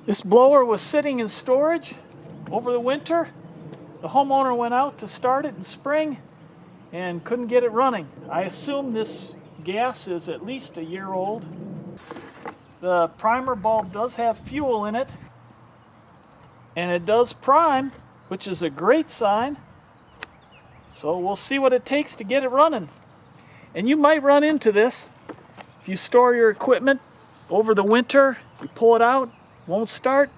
This blower was sitting in storage over the winter. The homeowner went out to start it in spring and couldn't get it running. I assume this gas is at least a year old. The primer bulb does have fuel in it, and it does prime, which is a great sign. So we'll see what it takes to get it running. And you might run into this. If you store your equipment over the winter, you pull it out, won't start.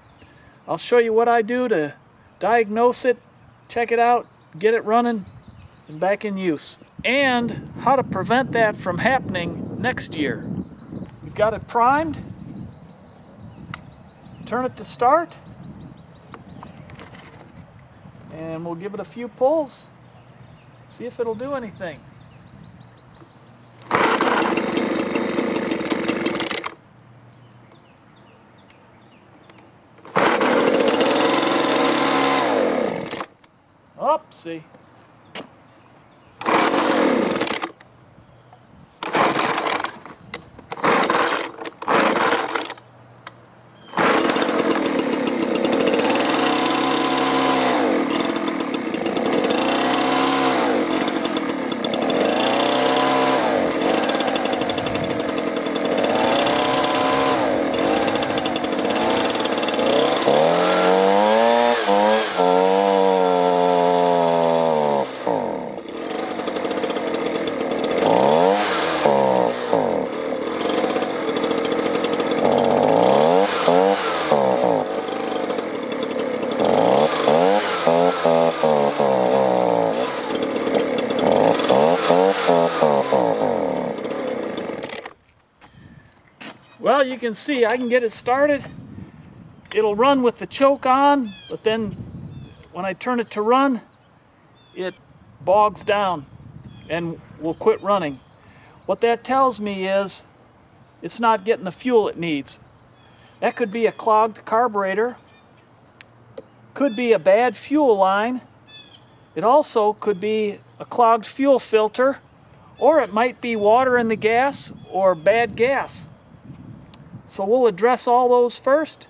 I'll show you what I do to diagnose it, check it out, get it running and back in use, and how to prevent that from happening next year. We've got it primed. Turn it to start, and we'll give it a few pulls, see if it'll do anything. See. Well, you can see I can get it started. It'll run with the choke on, but then when I turn it to run, it bogs down and will quit running. What that tells me is it's not getting the fuel it needs. That could be a clogged carburetor, could be a bad fuel line. It also could be a clogged fuel filter, or it might be water in the gas or bad gas. So we'll address all those first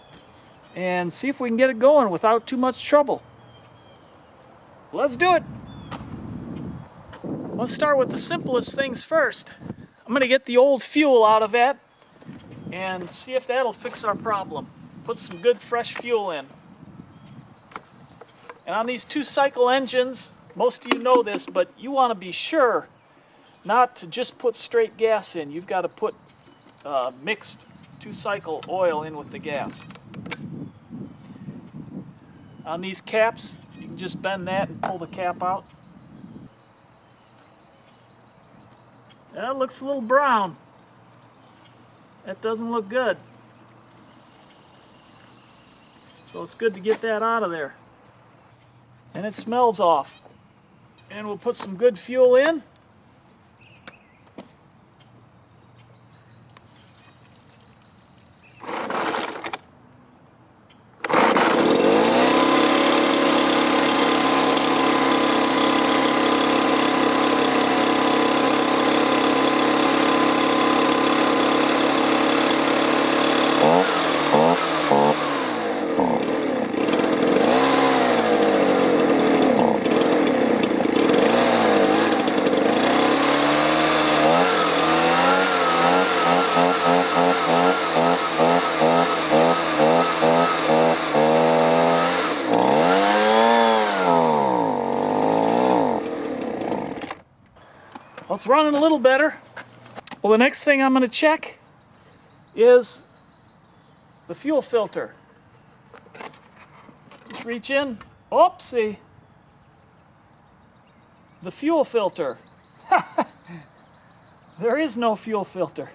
and see if we can get it going without too much trouble. Let's do it. Let's start with the simplest things first. I'm going to get the old fuel out of that and see if that'll fix our problem. Put some good fresh fuel in. And on these 2-cycle engines, most of you know this, but you want to be sure not to just put straight gas in. You've got to put mixed 2-cycle oil in with the gas. On these caps, you can just bend that and pull the cap out. That looks a little brown. That doesn't look good. So it's good to get that out of there. And it smells off. And we'll put some good fuel in. Well, it's running a little better. Well, the next thing I'm going to check is the fuel filter. Just reach in. Oopsie. The fuel filter. There is no fuel filter.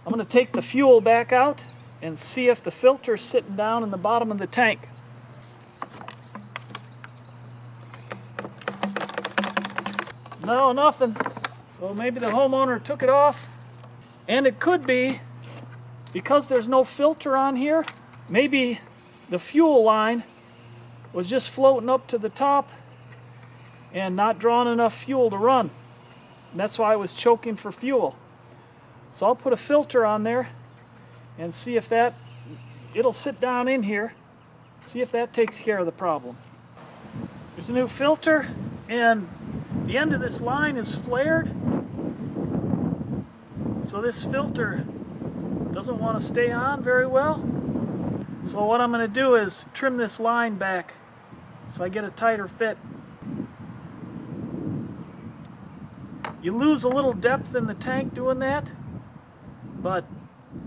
I'm going to take the fuel back out and see if the filter is sitting down in the bottom of the tank. No, nothing. So maybe the homeowner took it off. And it could be, because there's no filter on here, maybe the fuel line was just floating up to the top and not drawing enough fuel to run. And that's why I was choking for fuel. So I'll put a filter on there and see if that it'll sit down in here. See if that takes care of the problem. There's a new filter, and the end of this line is flared. So this filter doesn't want to stay on very well. So what I'm going to do is trim this line back so I get a tighter fit. You lose a little depth in the tank doing that, but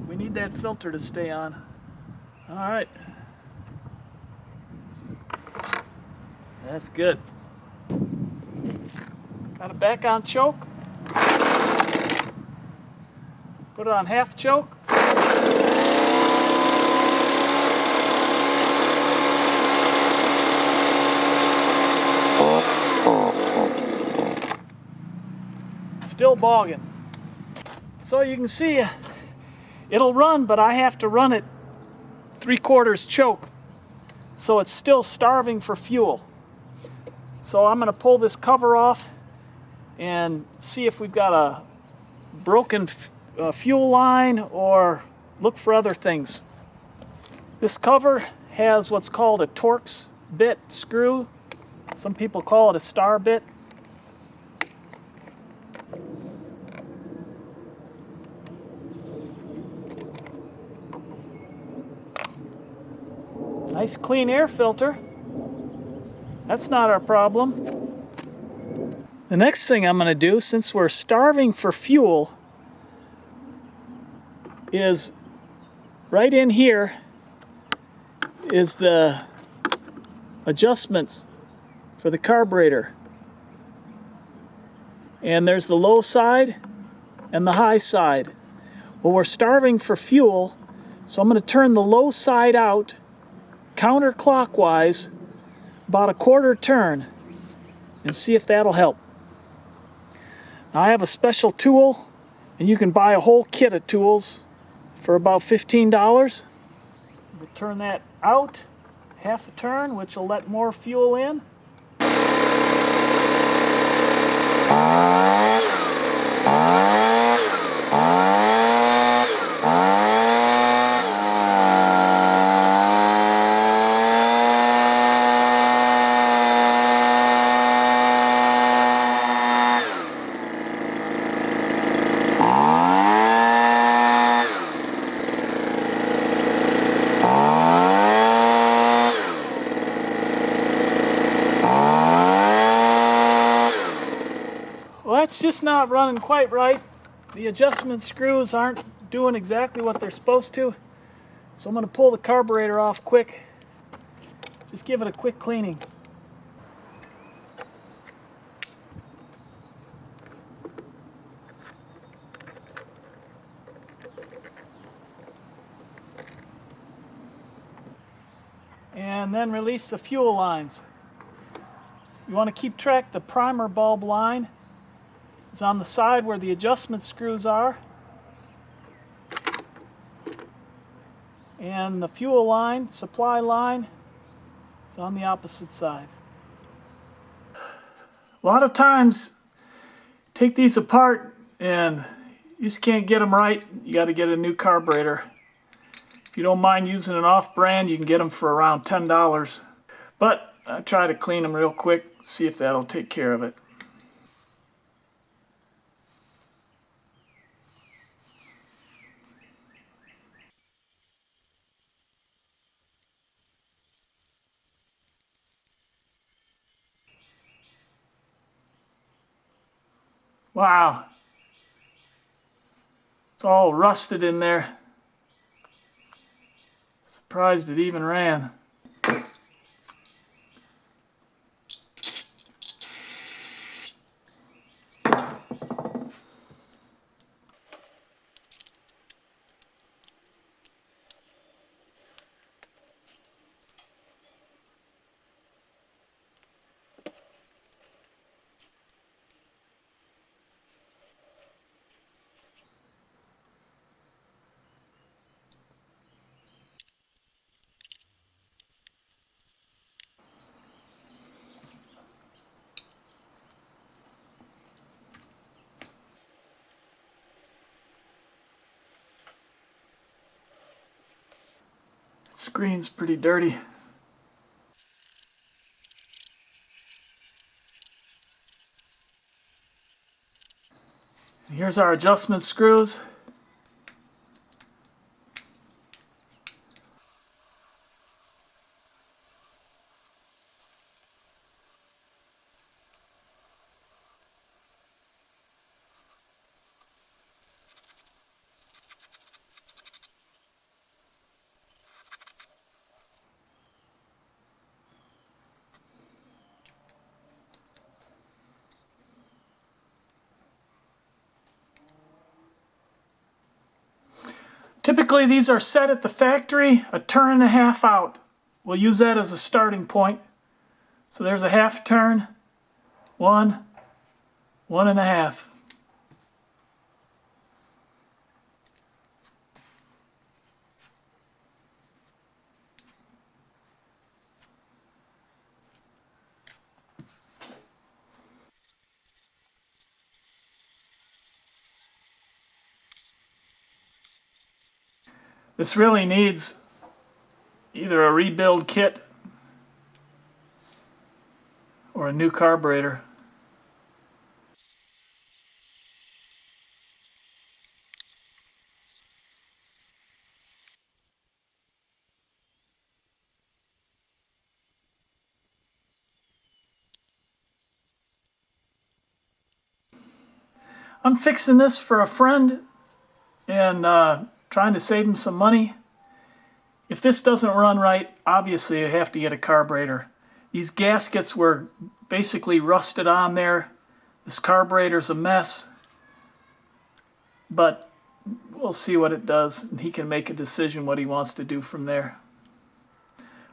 we need that filter to stay on. All right. That's good. Got it back on choke. Put it on half choke. Still bogging. So you can see it'll run, but I have to run it 3/4 choke. So it's still starving for fuel. So I'm going to pull this cover off and see if we've got a broken fuel line or look for other things. This cover has what's called a Torx bit screw. Some people call it a star bit. Nice clean air filter. That's not our problem. The next thing I'm going to do, since we're starving for fuel, is right in here is the adjustments for the carburetor. And there's the low side and the high side. Well, we're starving for fuel, so I'm going to turn the low side out counterclockwise about a 1/4 turn and see if that'll help. Now I have a special tool, and you can buy a whole kit of tools for about $15. We'll turn that out half a turn, which will let more fuel in. Well, that's just not running quite right. The adjustment screws aren't doing exactly what they're supposed to. So I'm going to pull the carburetor off quick. Just give it a quick cleaning. And then release the fuel lines. You want to keep track the primer bulb line. It's on the side where the adjustment screws are. And the fuel line, supply line, is on the opposite side. A lot of times, take these apart and you just can't get them right. You got to get a new carburetor. If you don't mind using an off-brand, you can get them for around $10. But I try to clean them real quick, see if that'll take care of it. Wow, it's all rusted in there. Surprised it even ran. screen's pretty dirty. And here's our adjustment screws. Typically these are set at the factory a turn and a half out. We'll use that as a starting point. So there's a half turn, 1, 1.5. This really needs either a rebuild kit or a new carburetor. I'm fixing this for a friend and trying to save him some money. If this doesn't run right, obviously you have to get a carburetor. These gaskets were basically rusted on there. This carburetor's a mess. But we'll see what it does, and he can make a decision what he wants to do from there.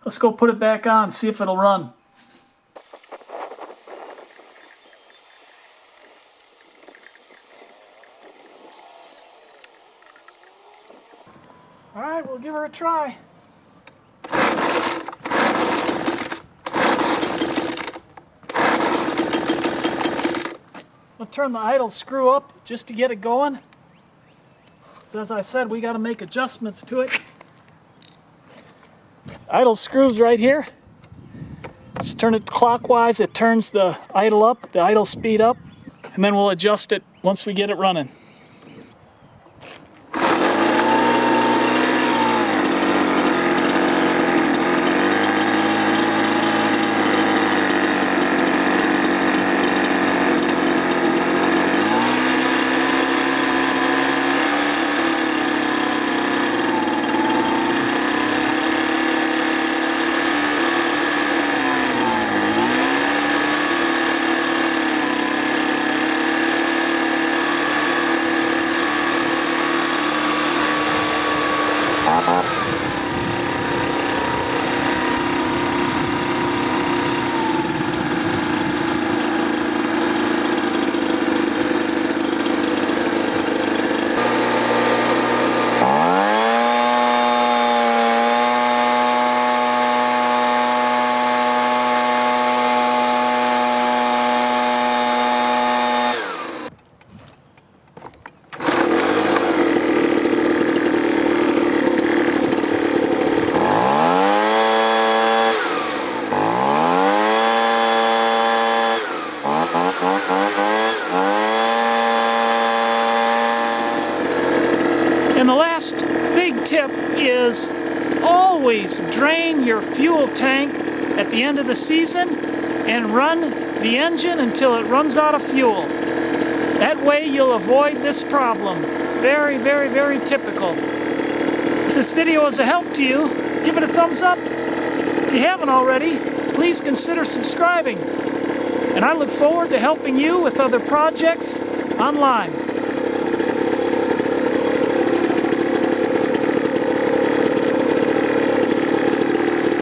Let's go put it back on, see if it'll run. All right, we'll give her a try. I'll turn the idle screw up just to get it going. So as I said, we got to make adjustments to it. Idle screws right here. Just turn it clockwise. It turns the idle up, the idle speed up, and then we'll adjust it once we get it running. And the last big tip is always drain your fuel tank at the end of the season and run the engine until it runs out of fuel. That way you'll avoid this problem. Very, very, very typical. If this video is a help to you, give it a thumbs up. If you haven't already, please consider subscribing. And I look forward to helping you with other projects online.